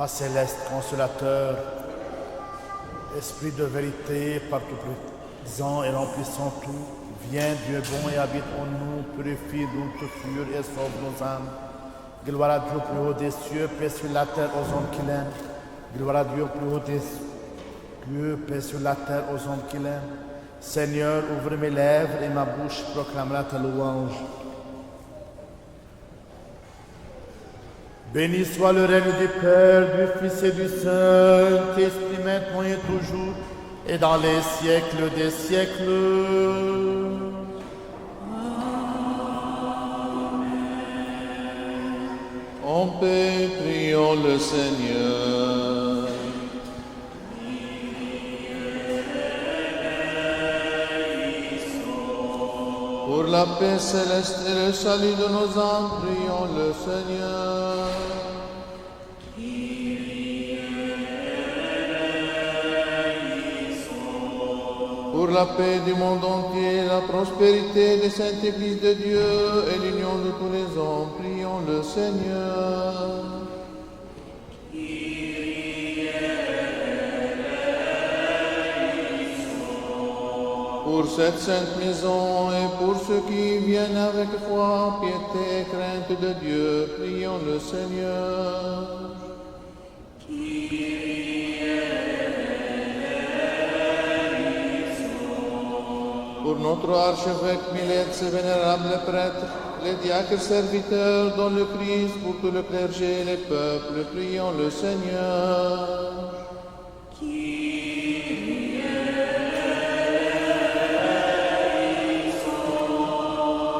Toi céleste consolateur, Esprit de vérité, partout présent et remplissant tout, viens Dieu bon et habite en nous, purifie toute fure et sauve nos âmes. Gloire à Dieu au plus haut des cieux, paix sur la terre aux hommes qui l'aiment. Gloire à Dieu au plus haut des cieux, paix sur la terre aux hommes qui l'aiment. Seigneur, ouvre mes lèvres et ma bouche proclamera ta louange. Béni soit le règne du Père, du Fils et du Saint-Esprit, maintenant et toujours, et dans les siècles des siècles. En paix, prions le Seigneur. Pour la paix céleste et le salut de nos âmes, prions le Seigneur. Pour la paix du monde entier, la prospérité des saintes églises de Dieu et l'union de tous les hommes, prions le Seigneur. Pour cette sainte maison et pour ceux qui viennent avec foi, piété et crainte de Dieu, prions le Seigneur. Pour notre archevêque Milette, ses vénérables prêtres, les diacres serviteurs dans le Christ, pour tout le clergé et les peuples, prions le Seigneur.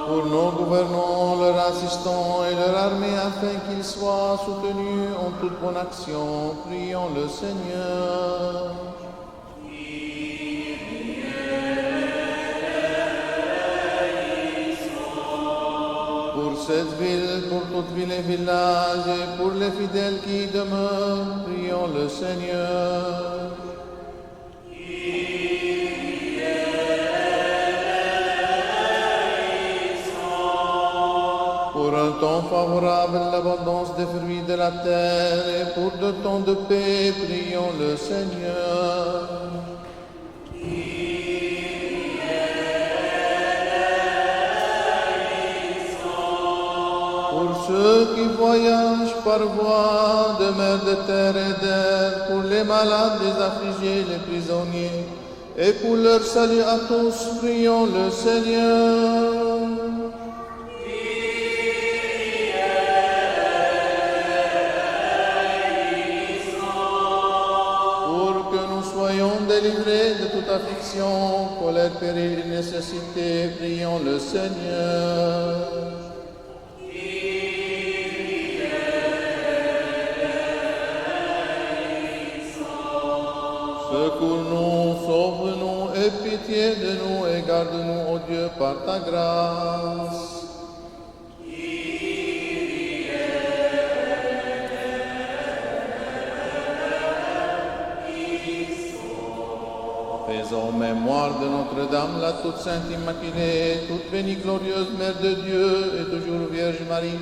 Pour nos gouvernants, leurs assistants et leur armée, afin qu'ils soient soutenus en toute bonne action, prions le Seigneur. Pour cette ville, pour toute ville et village, et pour les fidèles qui y demeurent, prions le Seigneur. Pour un temps favorable, l'abondance des fruits de la terre, et pour de temps de paix, prions le Seigneur. Pour ceux qui voyagent par voie de mer, de terre et d'air, pour les malades, les affligés, les prisonniers, et pour leur salut à tous, prions le Seigneur. Pour que nous soyons délivrés de toute affliction, colère, péril et nécessité, prions le Seigneur. Secours-nous, sauve-nous, aie pitié de nous et garde-nous, ô Dieu, par ta grâce. Faisons mémoire de Notre-Dame, la toute sainte Immaculée, toute bénie, glorieuse Mère de Dieu et toujours Vierge Marie,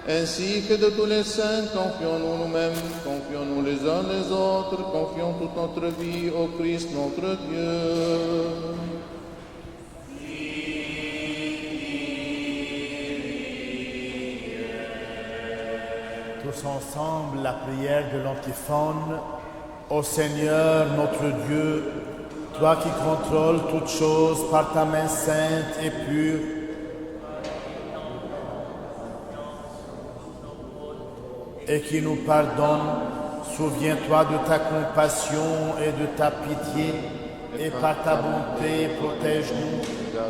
ainsi que de tous les saints, confions-nous nous-mêmes, confions-nous les uns les autres, confions toute notre vie au Christ notre Dieu. Tous ensemble, la prière de l'antiphone. Ô Seigneur, notre Dieu, toi qui contrôles toutes choses par ta main sainte et pure, et qui nous pardonne, souviens-toi de ta compassion et de ta pitié, et par ta bonté protège-nous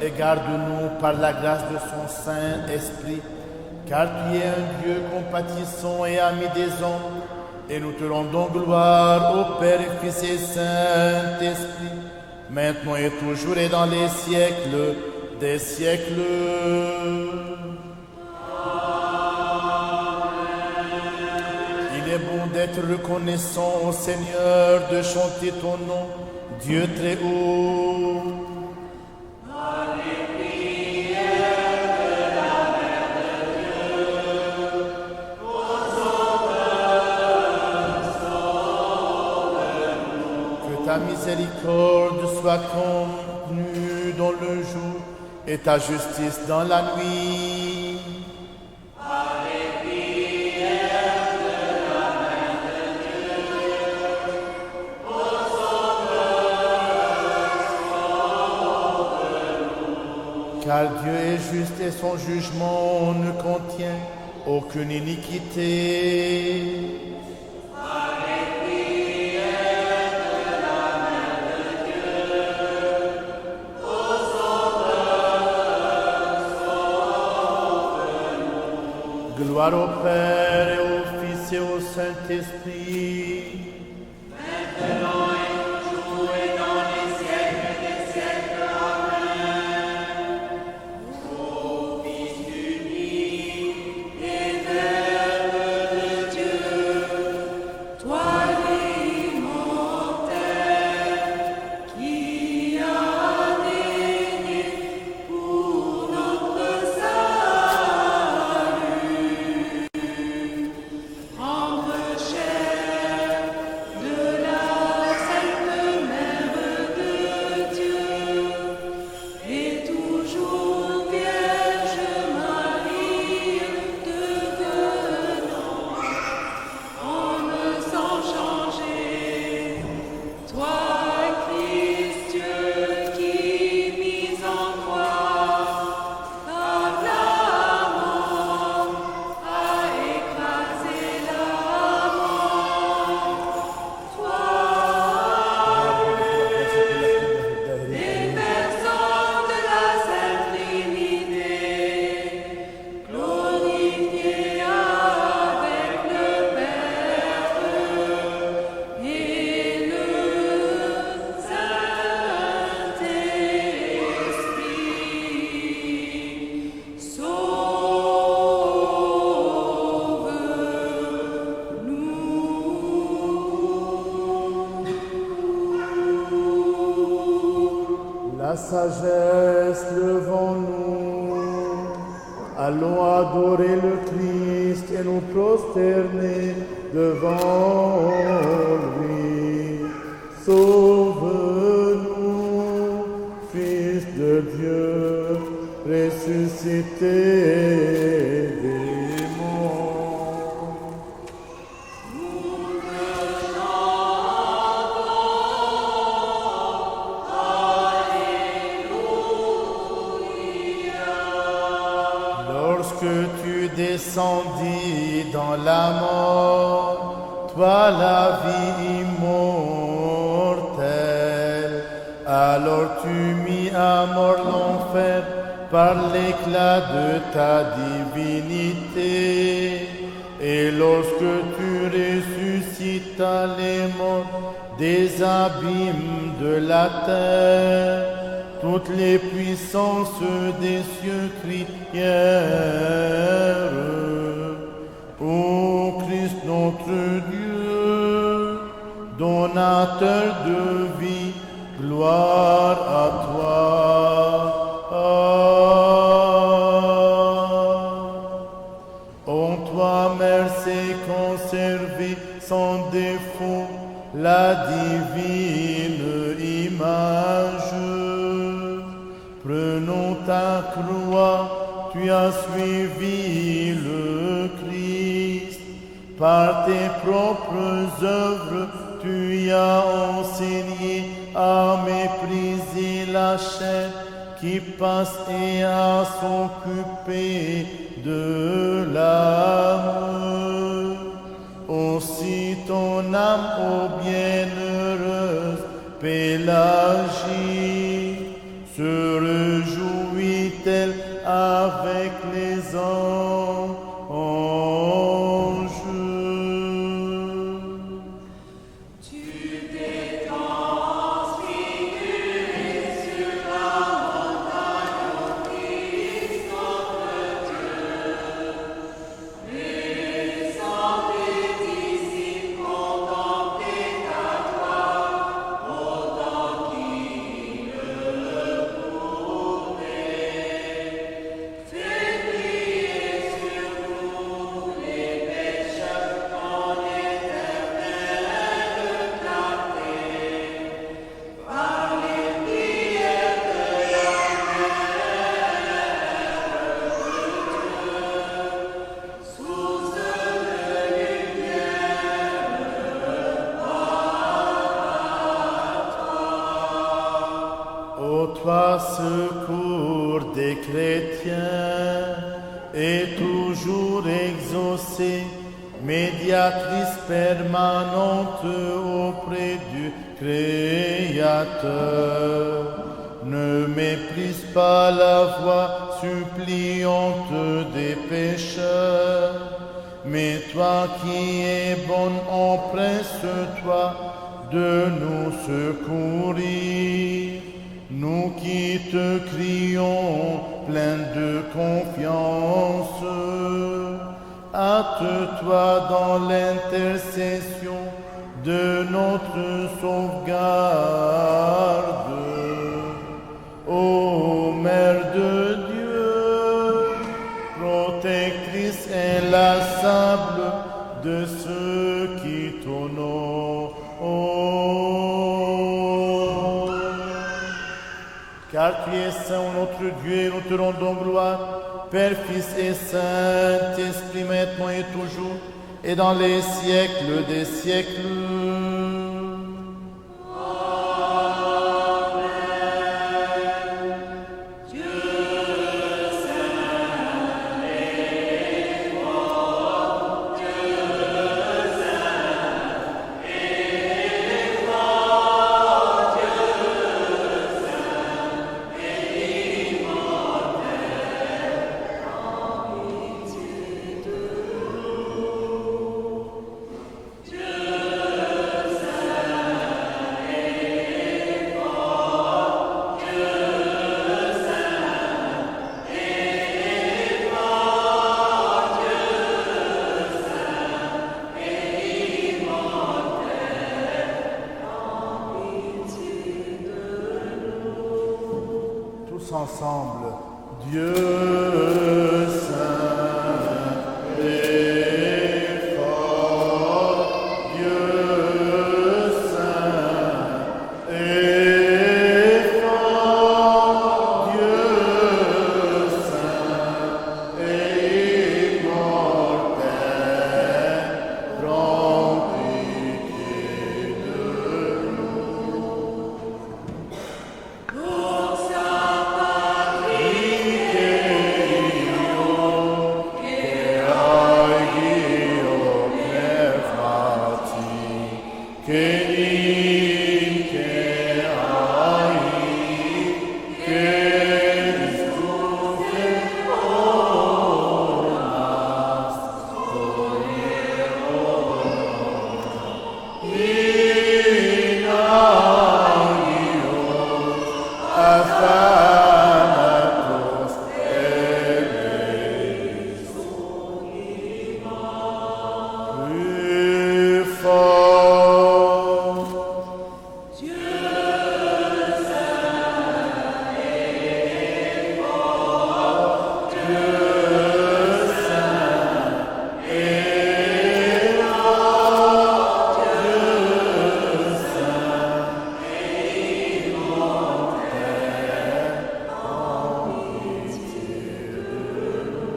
et garde-nous par la grâce de son Saint-Esprit, car tu es un Dieu compatissant et ami des hommes, et nous te rendons gloire au Père et Fils et Saint-Esprit, maintenant et toujours et dans les siècles des siècles. Il est bon d'être reconnaissant au Seigneur, de chanter ton nom, Dieu très haut. ta miséricorde soit contenue dans le jour et ta justice dans la nuit. Car Dieu est juste et son jugement ne contient aucune iniquité. Gloire au Père et au Fils et au Saint-Esprit. Maintenant et toujours et dans les siècles des siècles. Amen. Ô Fils unique et Verbe de Dieu, toi l'immortel, qui as régné pour notre salut, rendre chair de la sainte Mère de Dieu, et toujours Vierge Marie devenant, homme sans changer, toi Christ Dieu qui mis en croix, par la mort a écrasé la mort, toi les personnes de la Sainte Trinité, glorifié avec le Père et le Saint-Esprit, sauve-nous. La sagesse, levons-nous, allons adorer le Christ et nous prosterner devant lui. Sauve-nous, Fils de Dieu, ressuscité des morts. Lorsque tu descendis dans la mort, toi la vie immortelle, alors tu mis à mort l'enfer par l'éclat de ta divinité. Et lorsque tu ressuscitas les morts des abîmes de la terre, toutes les puissances des cieux crièrent: Ô Christ notre Dieu, donateur de vie, gloire à toi. En toi, Mère, c'est conservé sans défaut la divine image. Prenons ta croix, tu as suivi le Christ. Par tes propres œuvres, tu y as enseigné à mépriser la chair qui passe et à s'occuper de l'âme. Aussi ton âme, ô bienheureuse Pélagie, se réjouit-elle avec les anges. Tu t'es transfiguré sur la montagne au Christ notre Dieu, laissant tes disciples contempler ta gloire autant qu'ils le pouvaient. Fais Ô toi, secours des chrétiens, et toujours exaucé, médiatrice permanente auprès du Créateur, ne méprise pas la voix suppliante des pécheurs, mais toi qui es bonne, empresse-toi de nous secourir. Nous qui te crions, pleins de confiance, hâte-toi dans l'intercession de notre sauvegarde. Ô Mère de Dieu, protectrice inlassable de ceux qui t'honorent, car tu es saint, notre Dieu, et nous te rendons gloire, Père, Fils et Saint-Esprit, maintenant et toujours, et dans les siècles des siècles. Ensemble, Dieu saint et fort, Dieu saint et fort, Dieu saint et immortel, prends pitié de nous.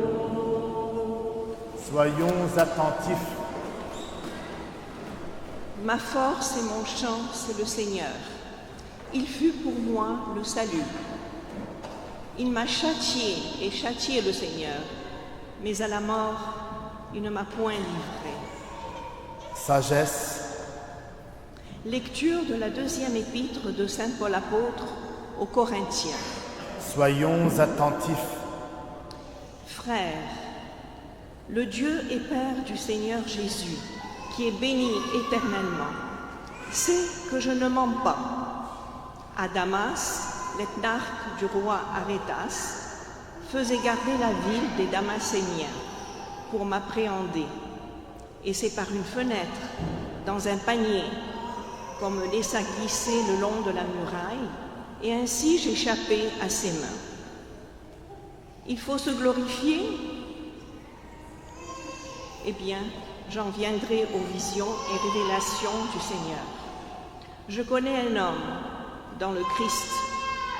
Soyons attentifs. Ma force et mon chant, c'est le Seigneur. Il fut pour moi le salut. Il m'a châtié et châtié le Seigneur, mais à la mort, il ne m'a point livré. Sagesse. Lecture de la deuxième épître de saint Paul apôtre aux Corinthiens. Soyons attentifs. Frères, le Dieu et Père du Seigneur Jésus, qui est béni éternellement, sait que je ne mens pas. À Damas, l'éthnarque du roi Arétas faisait garder la ville des Damascéniens pour m'appréhender. Et c'est par une fenêtre, dans un panier, qu'on me laissa glisser le long de la muraille, et ainsi j'échappai à ses mains. Il faut se glorifier. Eh bien, j'en viendrai aux visions et révélations du Seigneur. Je connais un homme dans le Christ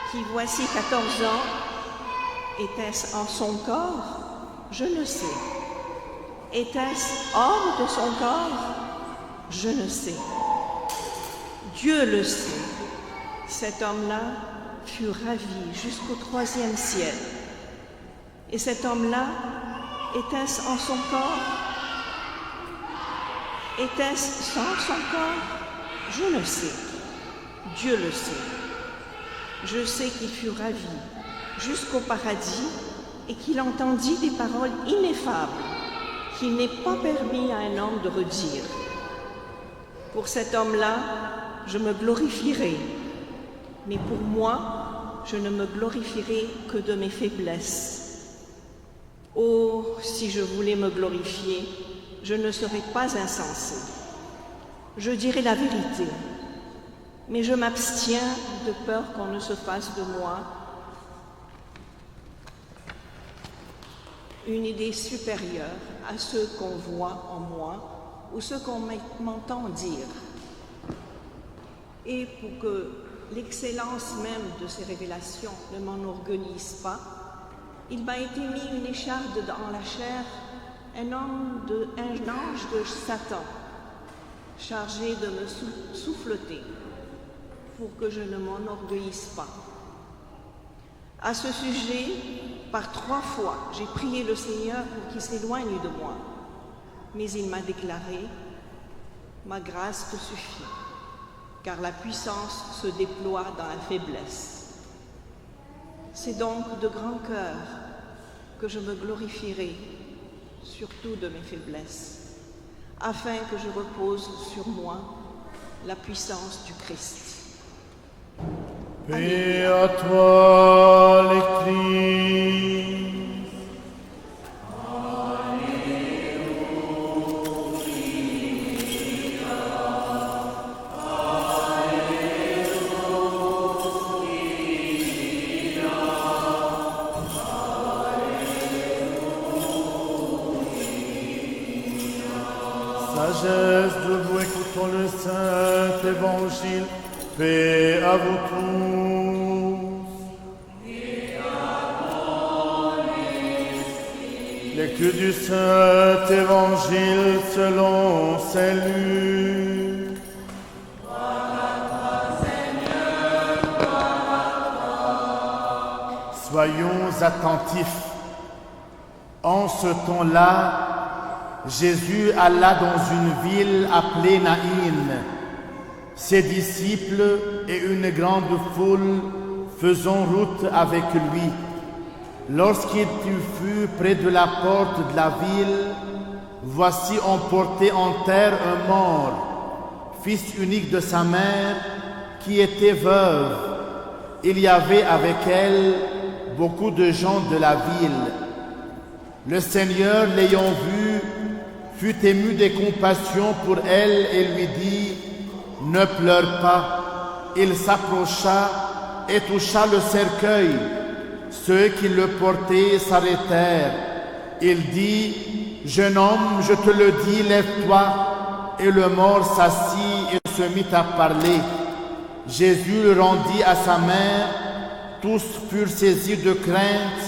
qui, voici 14 ans, était-ce en son corps? Je ne sais. Était-ce hors de son corps? Je ne sais. Dieu le sait. Cet homme-là fut ravi jusqu'au 3e ciel. Et cet homme-là, était-ce en son corps? Était-ce sans son corps? Je le sais. Dieu le sait. Je sais qu'il fut ravi jusqu'au paradis et qu'il entendit des paroles ineffables qu'il n'est pas permis à un homme de redire. Pour cet homme-là, je me glorifierai, mais pour moi, je ne me glorifierai que de mes faiblesses. Oh, si je voulais me glorifier, je ne serais pas insensé. Je dirai la vérité, mais je m'abstiens de peur qu'on ne se fasse de moi une idée supérieure à ceux qu'on voit en moi ou ceux qu'on m'entend dire. Et pour que l'excellence même de ces révélations ne m'enorgueillisse pas, il m'a été mis une écharde dans la chair, un ange de Satan, chargé de me souffleter, pour que je ne m'enorgueillisse pas. À ce sujet, par 3 fois, j'ai prié le Seigneur pour qu'il s'éloigne de moi. Mais il m'a déclaré, « Ma grâce te suffit, car la puissance se déploie dans la faiblesse. » C'est donc de grand cœur que je me glorifierai, surtout de mes faiblesses, afin que je repose sur moi la puissance du Christ. Paix à toi, lectrice. Sagesse, debout, écoutons le Saint Évangile. Paix à vous tous. Lecture du Saint Évangile selon Saint Luc. Soyons attentifs. En ce temps-là, Jésus alla dans une ville appelée Naïn. Ses disciples et une grande foule faisant route avec lui. Lorsqu'il fut près de la porte de la ville, voici on portait en terre un mort, fils unique de sa mère, qui était veuve. Il y avait avec elle beaucoup de gens de la ville. Le Seigneur, l'ayant vue, fut ému de compassion pour elle et lui dit, « Ne pleure pas. » Il s'approcha et toucha le cercueil. Ceux qui le portaient s'arrêtèrent. Il dit, « Jeune homme, je te le dis, lève-toi. » Et le mort s'assit et se mit à parler. Jésus le rendit à sa mère. Tous furent saisis de crainte.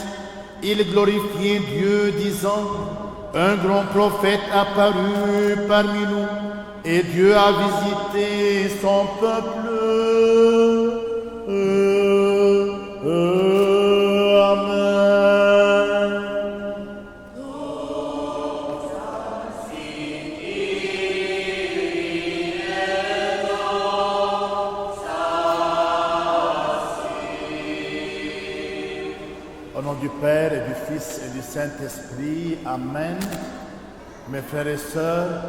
Ils glorifiaient Dieu, disant, « Un grand prophète apparut parmi nous. Et Dieu a visité son peuple. » Amen. Au nom du Père et du Fils et du Saint-Esprit. Amen. Mes frères et sœurs,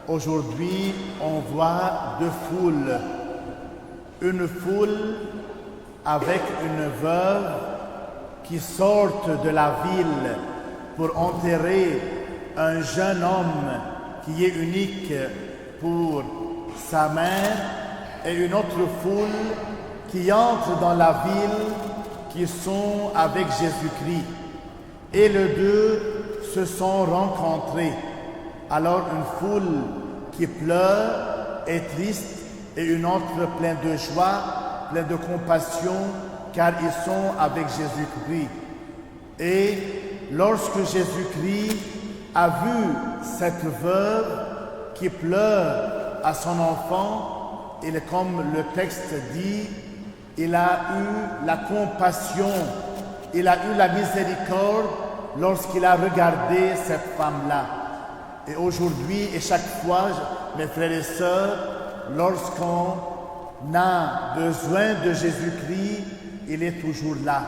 aujourd'hui, on voit 2 foules. Une foule avec une veuve qui sortent de la ville pour enterrer un jeune homme qui est unique pour sa mère, et une autre foule qui entre dans la ville, qui sont avec Jésus-Christ. Et les deux se sont rencontrés. Alors une foule qui pleure, est triste, et une autre pleine de joie, pleine de compassion, car ils sont avec Jésus-Christ. Et lorsque Jésus-Christ a vu cette veuve qui pleure à son enfant, et comme le texte dit, il a eu la compassion, il a eu la miséricorde lorsqu'il a regardé cette femme-là. Et aujourd'hui et chaque fois, mes frères et sœurs, lorsqu'on a besoin de Jésus-Christ, il est toujours là.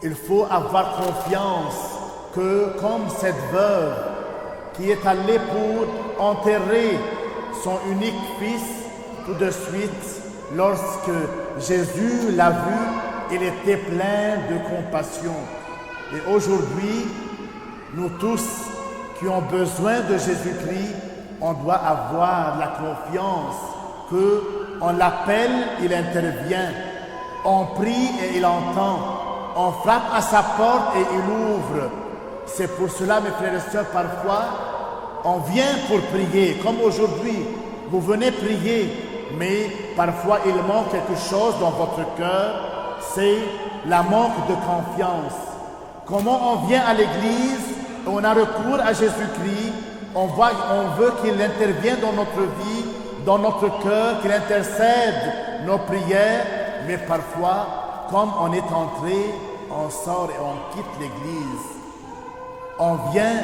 Il faut avoir confiance que comme cette veuve qui est allée pour enterrer son unique fils, tout de suite, lorsque Jésus l'a vu, il était plein de compassion. Et aujourd'hui, nous tous qui ont besoin de Jésus-Christ, on doit avoir la confiance qu'on l'appelle, il intervient. On prie et il entend. On frappe à sa porte et il ouvre. C'est pour cela, mes frères et sœurs, parfois, on vient pour prier, comme aujourd'hui. Vous venez prier, mais parfois il manque quelque chose dans votre cœur, c'est la manque de confiance. Comment on vient à l'église, on a recours à Jésus-Christ, on veut qu'il intervienne dans notre vie, dans notre cœur, qu'il intercède nos prières, mais parfois, comme on est entré, on sort et on quitte l'église. On vient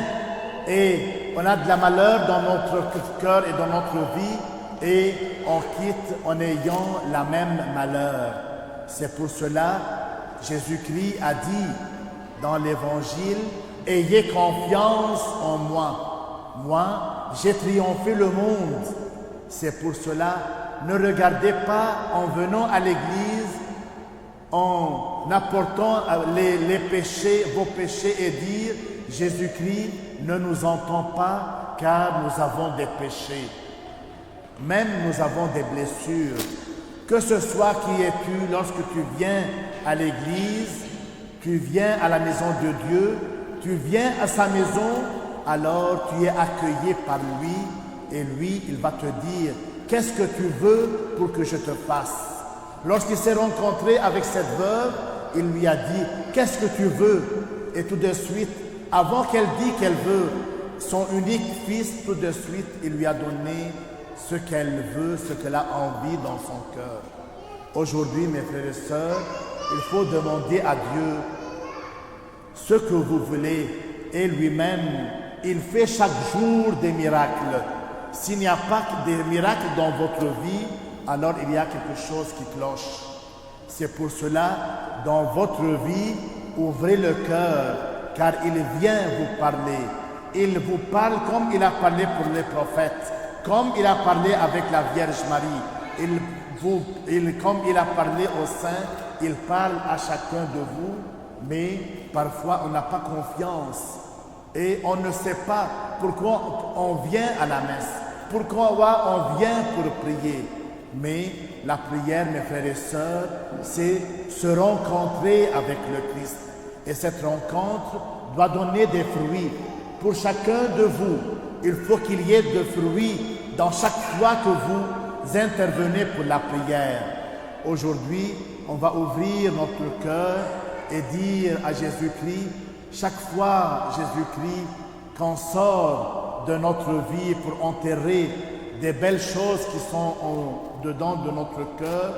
et on a de la malheur dans notre cœur et dans notre vie et on quitte en ayant la même malheur. C'est pour cela Jésus-Christ a dit dans l'Évangile, « Ayez confiance en moi. Moi, j'ai triomphé le monde. » C'est pour cela, ne regardez pas en venant à l'église, en apportant les péchés, vos péchés et dire « Jésus-Christ ne nous entend pas car nous avons des péchés. » Même nous avons des blessures. Que ce soit qui es-tu lorsque tu viens à l'église, tu viens à la maison de Dieu, tu viens à sa maison, alors tu es accueilli par lui et lui, il va te dire « Qu'est-ce que tu veux pour que je te fasse ?» Lorsqu'il s'est rencontré avec cette veuve, il lui a dit « Qu'est-ce que tu veux ?» Et tout de suite, avant qu'elle dise qu'elle veut son unique fils, tout de suite, il lui a donné ce qu'elle veut, ce qu'elle a envie dans son cœur. Aujourd'hui, mes frères et sœurs, il faut demander à Dieu ce que vous voulez et lui-même, il fait chaque jour des miracles. S'il n'y a pas de miracles dans votre vie, alors il y a quelque chose qui cloche. C'est pour cela, dans votre vie, ouvrez le cœur, car il vient vous parler. Il vous parle comme il a parlé pour les prophètes, comme il a parlé avec la Vierge Marie. Comme il a parlé aux saints, il parle à chacun de vous, mais parfois on n'a pas confiance et on ne sait pas pourquoi on vient à la messe, pourquoi on vient pour prier. Mais la prière, mes frères et sœurs, c'est se rencontrer avec le Christ. Et cette rencontre doit donner des fruits. Pour chacun de vous, il faut qu'il y ait de fruits dans chaque fois que vous intervenez pour la prière. Aujourd'hui, on va ouvrir notre cœur et dire à Jésus-Christ, chaque fois, Jésus-Christ, qu'on sort de notre vie pour enterrer des belles choses qui sont dedans de notre cœur,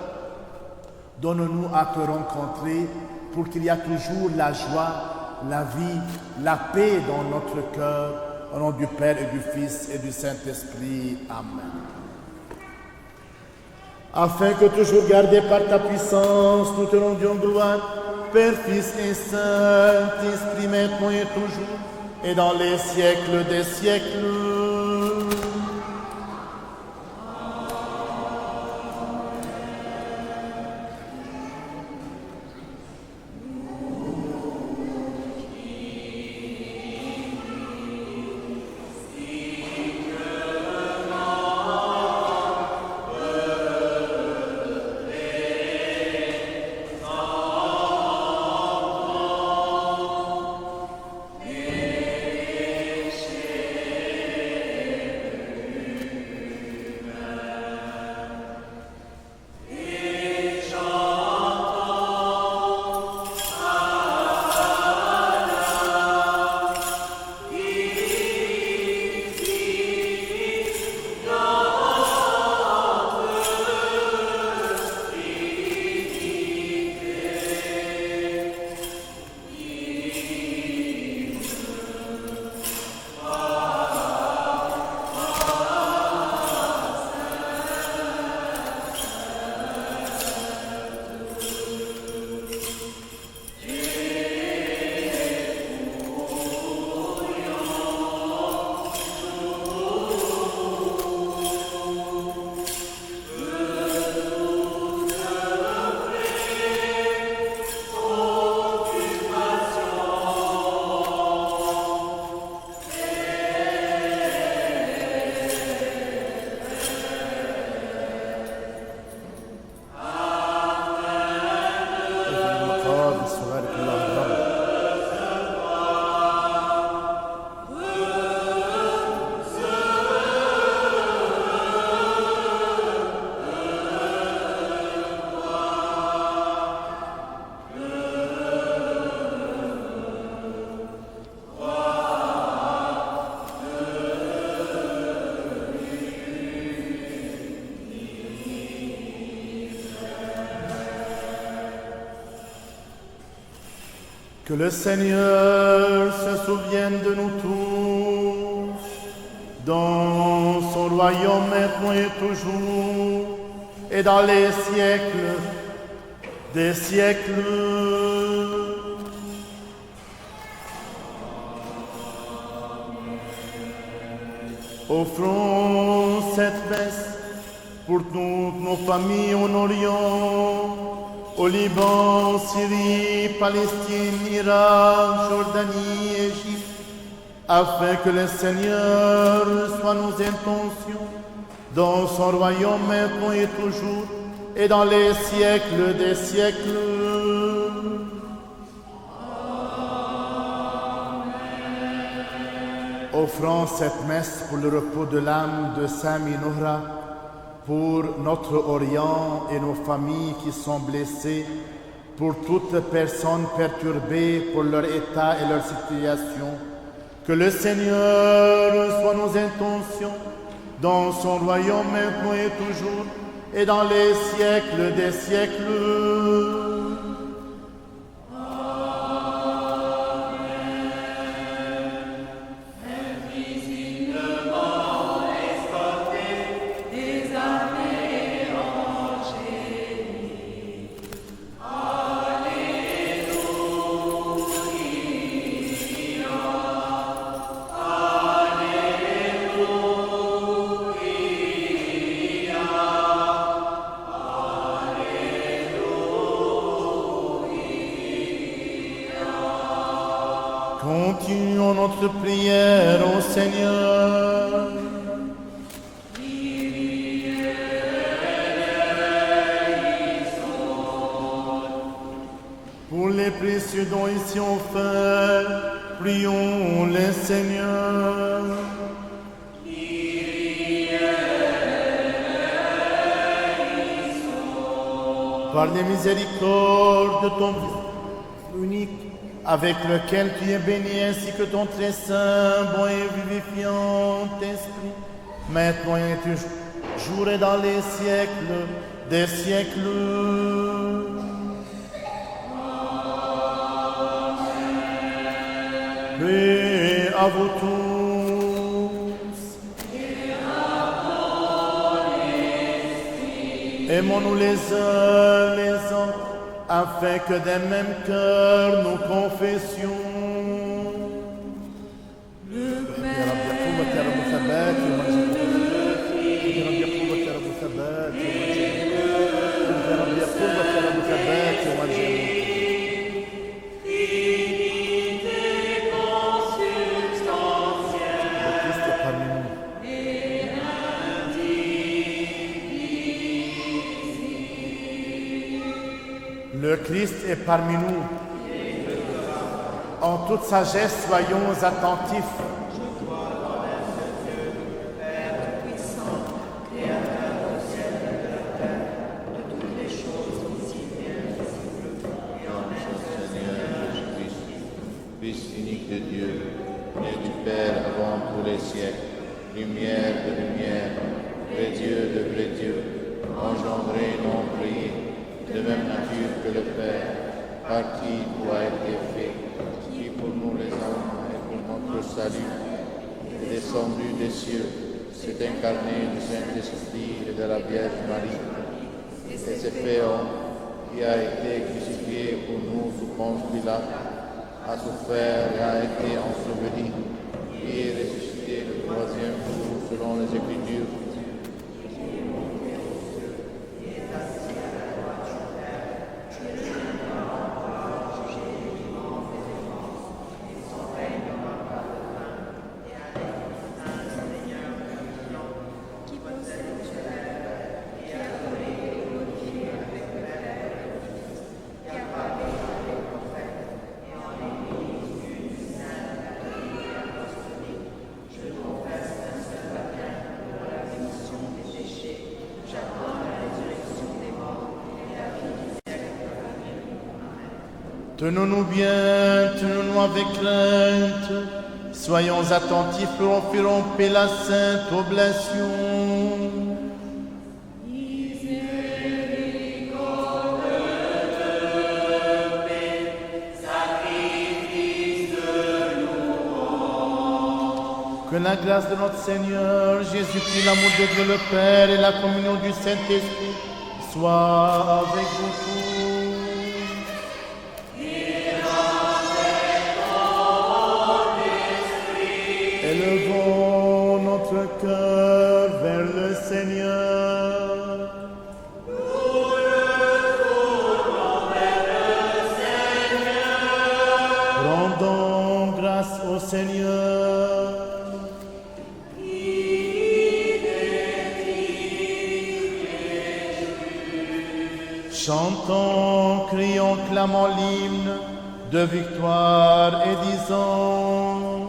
donne-nous à te rencontrer pour qu'il y ait toujours la joie, la vie, la paix dans notre cœur, au nom du Père et du Fils et du Saint-Esprit. Amen. Afin que toujours gardé par ta puissance, nous te rendions gloire, Père, Fils et Saint-Esprit, maintenant et toujours, et dans les siècles des siècles. بالصغار كلها الرب. Que le Seigneur se souvienne de nous tous, dans son royaume maintenant et toujours, et dans les siècles des siècles. Offrons cette messe pour toutes nos familles en Orient, au Liban, Syrie, Palestine, Irak, Jordanie, Égypte, afin que le Seigneur reçoive nos intentions dans son royaume maintenant et toujours, et dans les siècles des siècles. Offrons cette messe pour le repos de l'âme de Saint Minoura, pour notre Orient et nos familles qui sont blessées, pour toutes personnes perturbées pour leur état et leur situation. Que le Seigneur reçoive nos intentions dans son royaume maintenant et toujours, et dans les siècles des siècles. Continuons notre prière au Seigneur. Pour les précieux dons ici offerts, prions le Seigneur. Par les miséricordes de ton Fils unique, avec lequel tu es béni, ainsi que ton très saint, bon et vivifiant esprit, maintenant et toujours et dans les siècles des siècles. Paix à vous tous. Aimons-nous les uns les autres, afin que d'un même cœur nous confessions. Le Christ est parmi nous. En toute sagesse, soyons attentifs. Fils unique de Dieu, né du Père avant tous les siècles, lumière de lumière, vrai Dieu de vrai Dieu, engendré, non créé, de même nature que le Père, par qui tout a été fait, qui pour nous les hommes et pour notre salut est descendu des cieux, s'est incarné du Saint-Esprit et de la Vierge Marie, et s'est fait homme, qui a été crucifié pour nous sous Ponce Pilate, a souffert et a été enseveli, et est ressuscité le troisième jour selon les Écritures. Tenons-nous bien, tenons-nous avec crainte. Soyons attentifs pour offrir en paix la sainte oblation. Que la grâce de notre Seigneur Jésus-Christ, l'amour de Dieu le Père et la communion du Saint-Esprit soient avec vous tous. Élevons notre cœur vers le Seigneur. Nous retournons vers le Seigneur. Rendons grâce au Seigneur. Chantons, crions, clamons l'hymne de victoire et disons: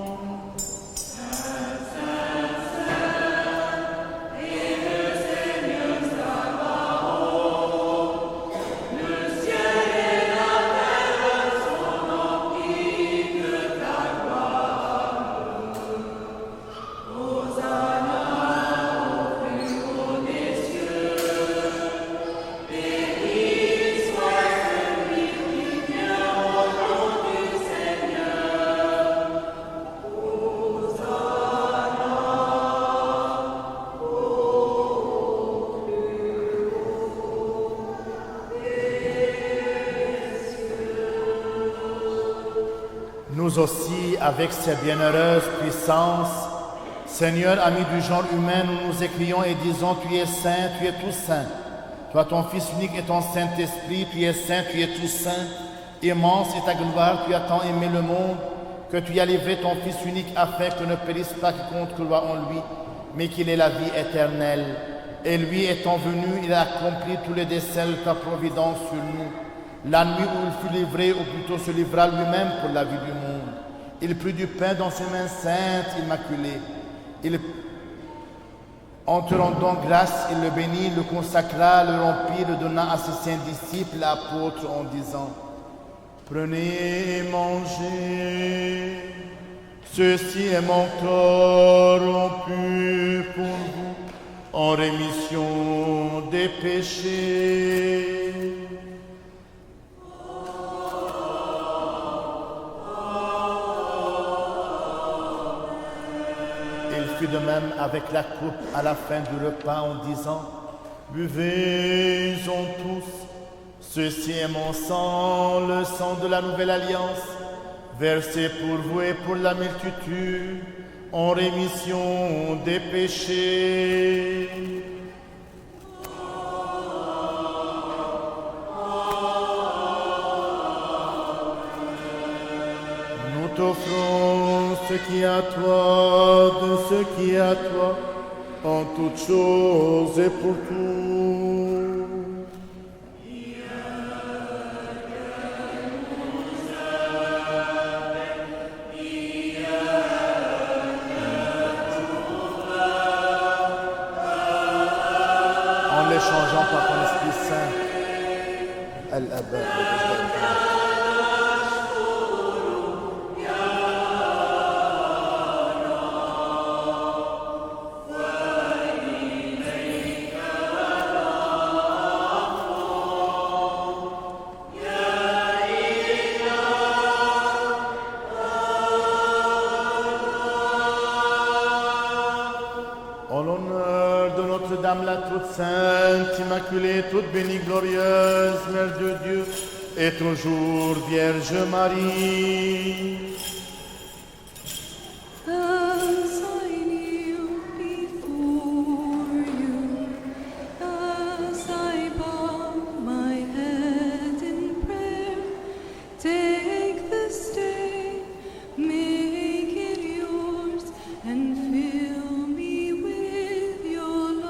Nous aussi, avec ces bienheureuses puissances, Seigneur, ami du genre humain, nous nous écrions et disons: Tu es saint, tu es tout saint. Toi, ton Fils unique et ton Saint-Esprit, tu es saint, tu es tout saint. Immense est ta gloire, tu as tant aimé le monde, que tu as livré ton Fils unique afin que ne périsse pas quiconque croit en lui, mais qu'il ait la vie éternelle. Et lui étant venu, il a accompli tous les desseins de ta providence sur nous. La nuit où il fut livré, ou plutôt se livra lui-même pour la vie du monde. Il prit du pain dans ses mains saintes, immaculées. En te rendant grâce, il le bénit, le consacra, le rompit, le donna à ses saints disciples, apôtres, en disant: Prenez et mangez. Ceci est mon corps rompu pour vous, en rémission des péchés. De même avec la coupe à la fin du repas en disant: Buvez-en tous, ceci est mon sang, le sang de la nouvelle alliance, versé pour vous et pour la multitude, en rémission des péchés. Nous t'offrons ce qui est à toi, de ce qui est à toi, en toutes choses et pour tout. En l'échangeant par ton Esprit Saint, Al-Abba. La toute sainte, immaculée, toute bénie, glorieuse, Mère de Dieu, et toujours Vierge Marie. As I kneel before you, as I bow my head in prayer, take this day, make it yours, and fill me with your love.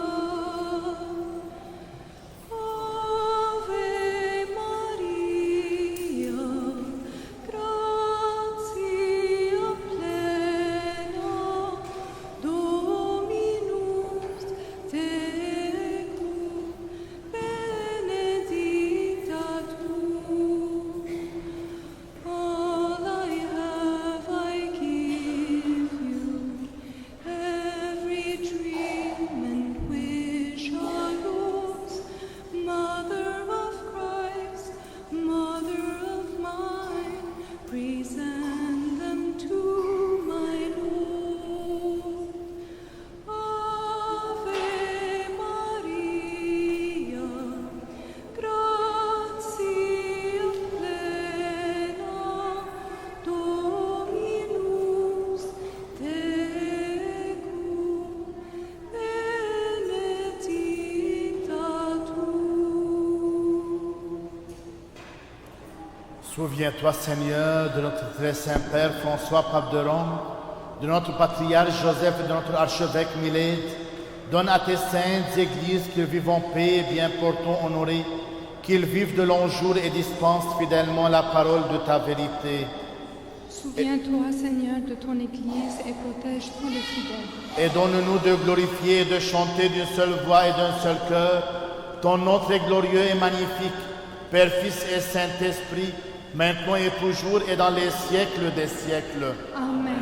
Ave Maria, gratia Souviens-toi, Seigneur, de notre très saint Père François, pape de Rome, de notre patriarche Joseph et de notre archevêque Milède. Donne à tes saintes églises qu'ils vivent en paix et bien portant honorés, qu'ils vivent de longs jours et dispensent fidèlement la parole de ta vérité. Souviens-toi, Seigneur, de ton Église et protège tous les fidèles. Et donne-nous de glorifier et de chanter d'une seule voix et d'un seul cœur ton nom très glorieux et magnifique, Père, Fils et Saint-Esprit, maintenant et toujours et dans les siècles des siècles. Amen.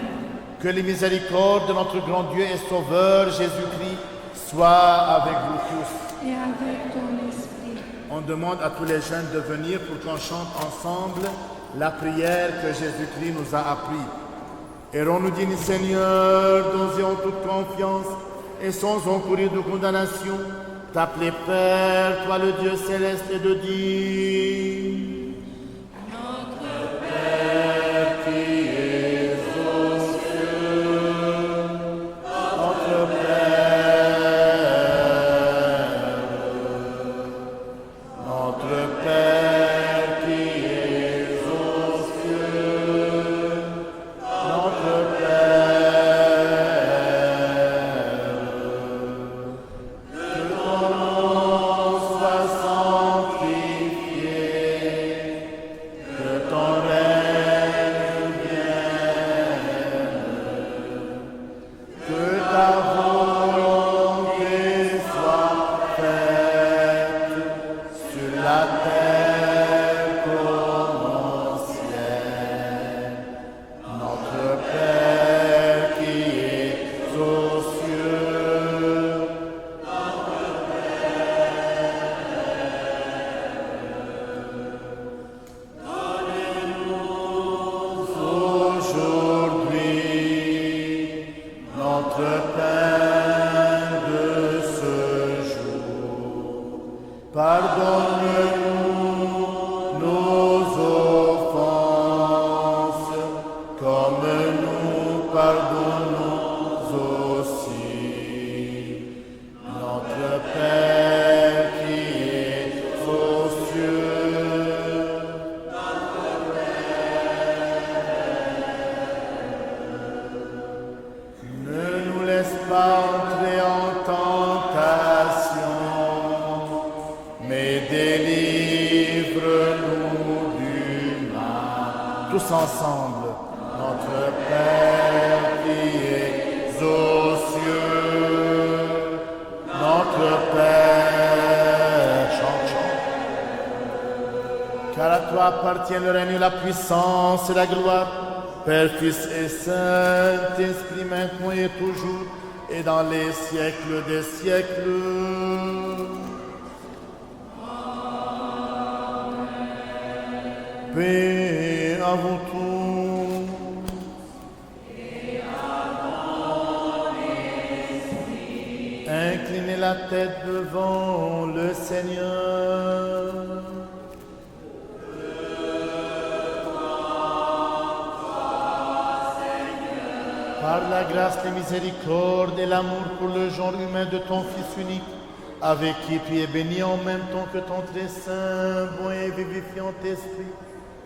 Que les miséricordes de notre grand Dieu et Sauveur Jésus-Christ soient avec vous tous. Et avec ton esprit. On demande à tous les jeunes de venir pour qu'on chante ensemble la prière que Jésus-Christ nous a appris. Et on nous dit, Seigneur, dont en toute confiance et sans encourir de condamnation, t'appeler Père, toi le Dieu céleste, et de dire: Notre Père qui es aux cieux, notre Père, notre Père qui es aux cieux, notre Père. Pardonne-nous nos offenses, comme nous pardonnons aussi. Notre Père qui es aux cieux, ne nous laisse pas entrer en tentation, mais délivre-nous du mal. Tous ensemble, notre Père qui es aux cieux, notre Père. Chante, chante. Car à toi appartient le règne, la puissance et la gloire, Père, Fils et Saint-Esprit, maintenant et toujours, et dans les siècles des siècles. Paix à vous tous. Inclinez la tête devant le Seigneur. Par la grâce, la miséricorde et l'amour pour le genre humain de ton Fils unique, avec qui tu es béni en même temps que ton très saint, bon et vivifiant esprit,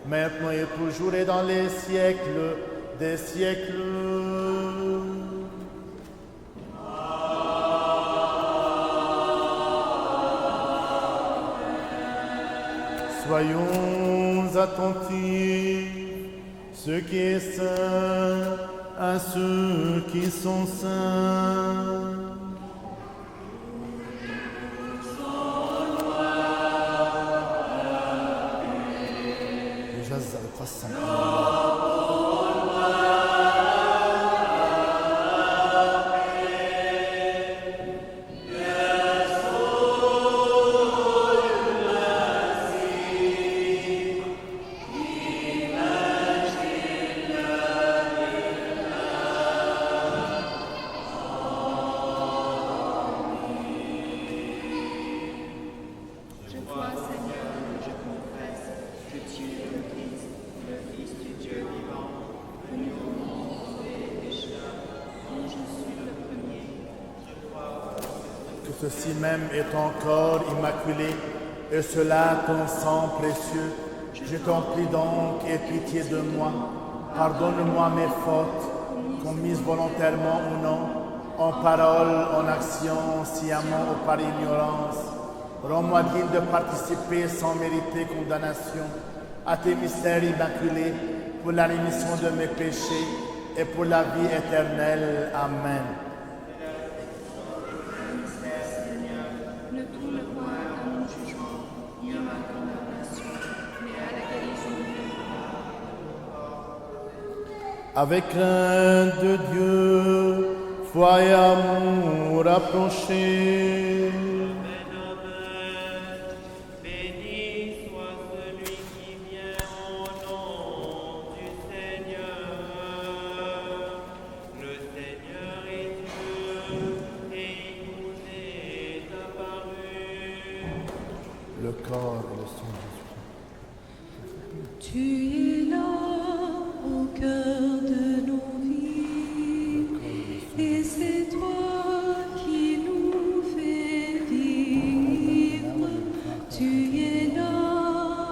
maintenant et toujours et dans les siècles des siècles. Soyons attentifs, ce qui est saint, à ceux qui sont saints. جزء القسم Je crois, Seigneur, je confesse que tu es le Christ, le Fils du Dieu vivant, venu au monde pour les pécheurs, dont je suis le premier. Que ceci même est ton corps immaculé, et cela ton sang précieux, Je t'en prie donc, aie pitié de moi. Pardonne-moi mes fautes, commises volontairement ou non, en parole, en action, sciemment ou par ignorance. Rends-moi digne de participer sans mériter condamnation à tes mystères immaculés pour la rémission de mes péchés et pour la vie éternelle. Amen. Ne tourne point à mon jugement, ni à ma condamnation, mais à la guérison de mon âme. Avec crainte de Dieu, foi et amour rapprochés. Béni soit celui qui vient au nom du Seigneur. Le Seigneur est Dieu et il nous est apparu. Le corps et le sang de Jésus. Tu es là au cœur de nos vies, et c'est toi qui nous fais vivre. Tu es là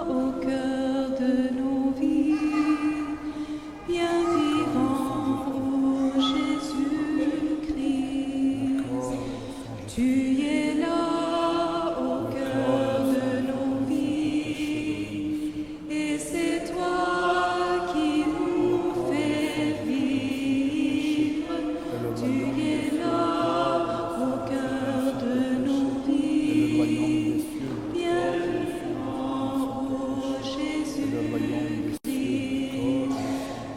au cœur de nos vies, bien vivant, ô Jésus-Christ. Tu es là au cœur de nos vies, et c'est toi qui nous fais vivre. Tu es là au cœur de nos vies, bien vivant, ô Jésus-Christ.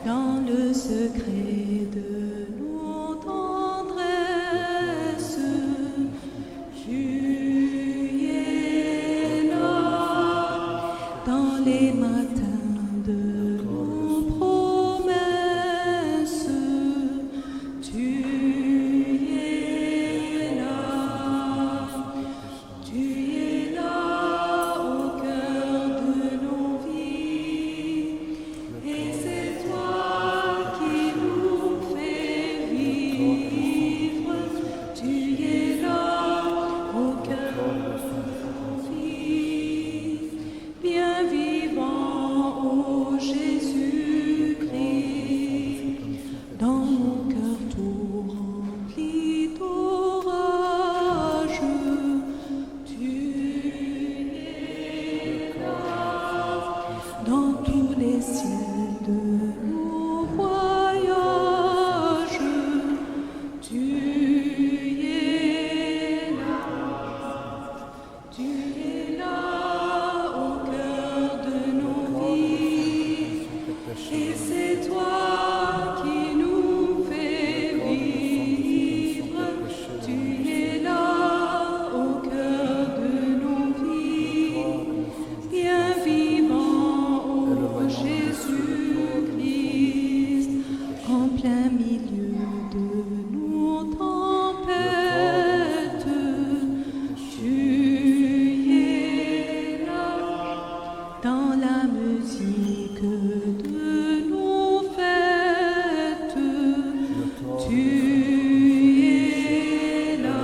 Dans le secret de nos tendresses, tu es là. Dans les matins de nos promesses, tu es là. Tu es là au cœur de nos vies, et c'est toi qui nous fais vivre. Tu es là au cœur de nos vies, bien vivant, ô Jésus-Christ. Dans mon cœur tout rempli d'orage, tu es là. Dans tous les ciels de nos voyages, tu es là. Tu es là au cœur de nos vies, et c'est toi qui nous fais vivre. Tu es là au cœur de nos vies, bien vivant, ô Jésus-Christ. En plein milieu de nos tempêtes, tu es là. Dans la musique de nos fêtes, tu es là.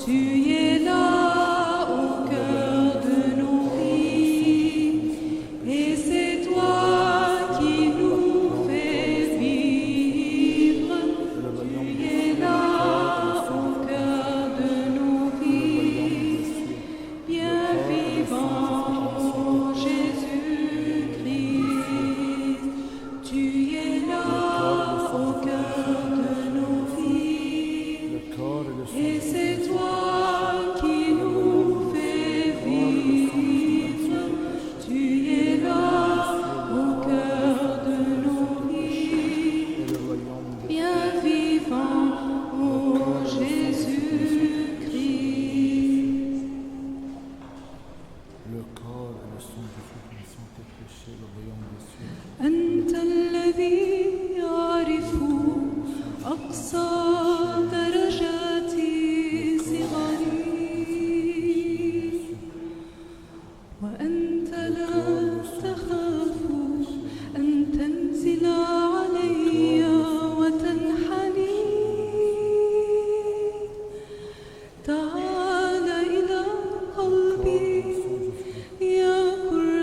Tu es là au cœur de nos vies, et c'est toi qui nous fais vivre. Tu es là au cœur de nos vies, bien vivant, ô Jésus-Christ. Tu es là au cœur de nos vies, et c'est toi qui nous fais vivre. Tu es là au cœur de nos vies, bien vivant, ô Jésus-Christ. Le corps et le sang de Jésus qui sont tes péchés, le royaume des cieux. أنت الذي يعرف أقصى درجات صغري، وأنت لا تخاف أن تنزل علي وتنحني. تعال إلى قلبي يا قرة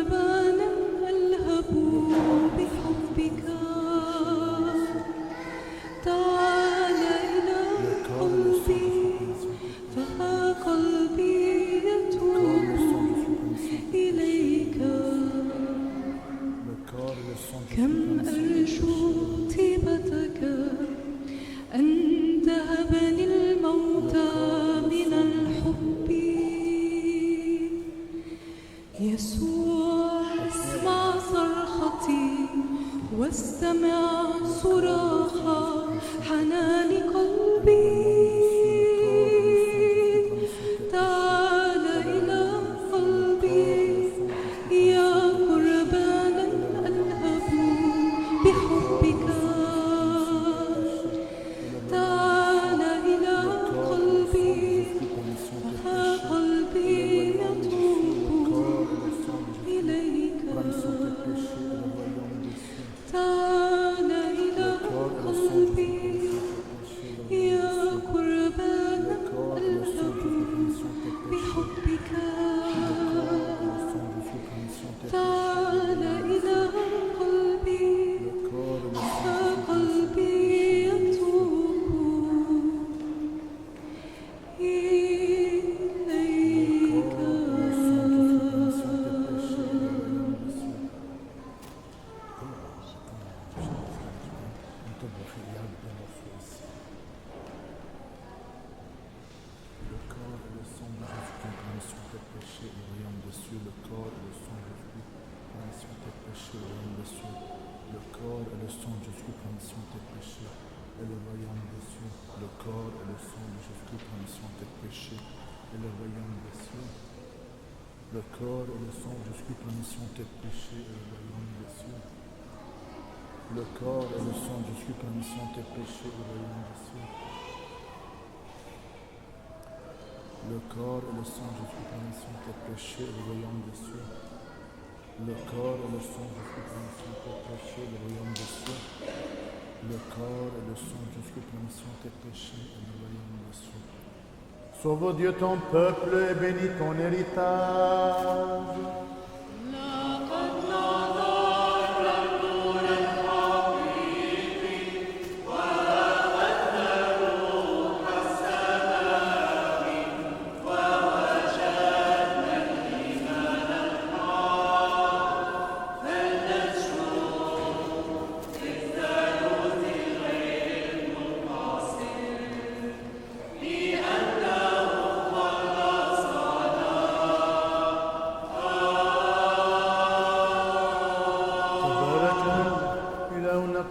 كم أرجو طيبتك أن تهبني الموت من الحب. يسوع اسمع صرختي واستمع صراخ حنان قلبي. تعال إلى قلبي يا قربانا ألهب بحبك. تعال إلى قلبي قلبي يتوب إليك. تعال إلى قلبي يا قربانا ألهب بحبك. تعال إلى قلبي قلبي يتوب إليك. Le corps et le sang de Jésus, permission tes péchés et le royaume des cieux. Le corps et le sang de Jésus, permission tes péchés et le royaume des cieux. Le corps et le sang de Jésus, permission tes péchés et le royaume des cieux. Le corps et le sang de Jésus, permission tes péchés et le royaume des cieux. Le corps et le sang de Jésus, permission tes péchés et le royaume des cieux. Le corps et le sang de Jésus, permission tes péchés et le royaume des cieux. Le corps et le sang de Jésus, permission tes péchés et le royaume des cieux. Sauve Dieu ton peuple et bénis ton héritage.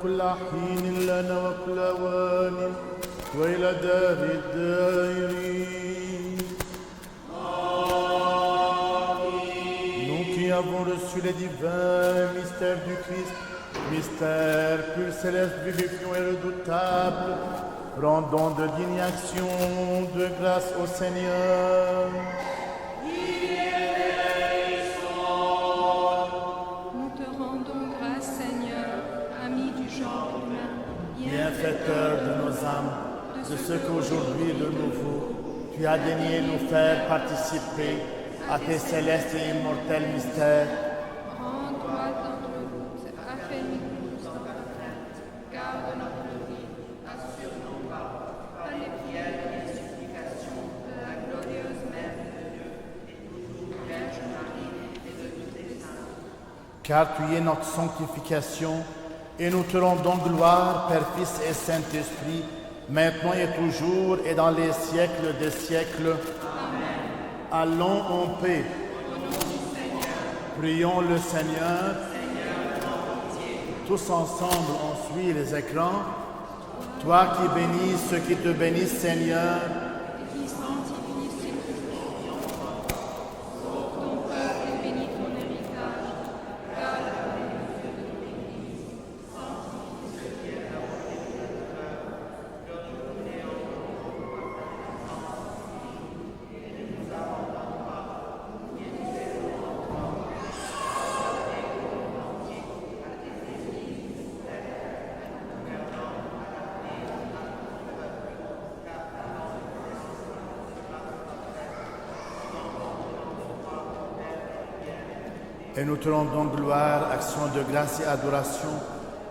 كل حين لنا وكل أوان وإلى دار الدائرين. Nous qui avons reçu les divins mystères du Christ, mystère plus céleste, vivifiant et redoutable, rendons de dignes actions de grâce au Seigneur. Bienfaiteur de nos âmes, de ce qu'aujourd'hui de nouveau tu as daigné nous faire participer à tes célestes et immortels mystères. Rends-toi notre doute, affermis-nous dans ta crainte, garde notre vie, assure-nous par les prières et les supplications de la glorieuse Mère de Dieu, et toujours Vierge Marie et de tous les saints. Car tu es notre sanctification, et nous te rendons gloire, Père, Fils et Saint-Esprit, maintenant et toujours et dans les siècles des siècles. Amen. Allons en paix. Prions le Seigneur. Tous ensemble, on suit les écrans. Toi qui bénis ceux qui te bénissent, Seigneur. Et qui sanctifie ceux qui te confient. Sauve ton peuple et bénis ton héritage. Garde les yeux de ton Église. Sanctifie ce qui est la volonté de ton cœur. Donne-nous néant et ne nous abandonne pas. Et nous élevons en toi. Et le monde entier à tes églises, gouvernant à l'avenir de notre peuple. Car ta langue Et nous te rendons gloire, action de grâce et adoration,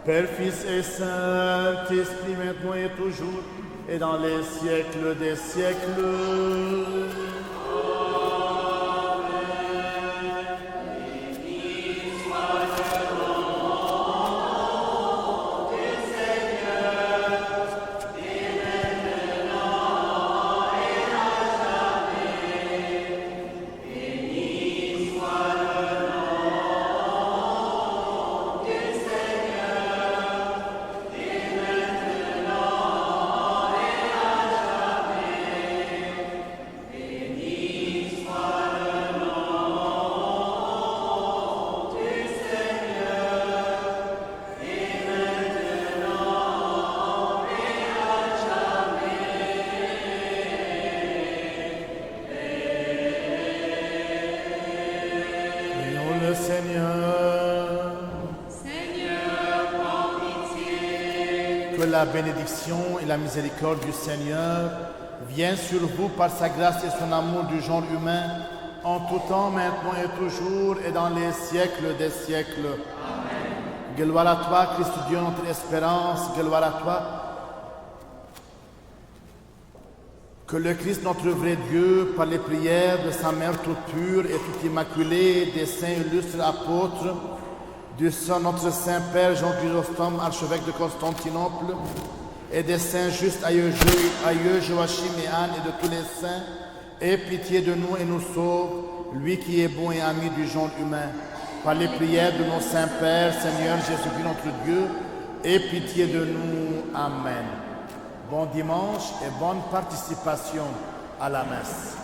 Père, Fils et Saint-Esprit, maintenant et toujours, et dans les siècles des siècles. que la bénédiction et la miséricorde du Seigneur viennent sur vous par sa grâce et son amour du genre humain, en tout temps, maintenant et toujours, et dans les siècles des siècles. Amen. Gloire à toi, Christ Dieu, notre espérance. Gloire à toi. Que le Christ, notre vrai Dieu, par les prières de sa mère toute pure et toute immaculée, des saints illustres apôtres, notre Saint-Père Jean Chrysostome, archevêque de Constantinople, et des saints justes aïeux Joachim et Anne et de tous les saints, aie pitié de nous et nous sauve, lui qui est bon et ami du genre humain. Par les prières de nos saints pères, Seigneur Jésus-Christ notre Dieu, aie pitié de nous. Amen. Bon dimanche et bonne participation à la messe.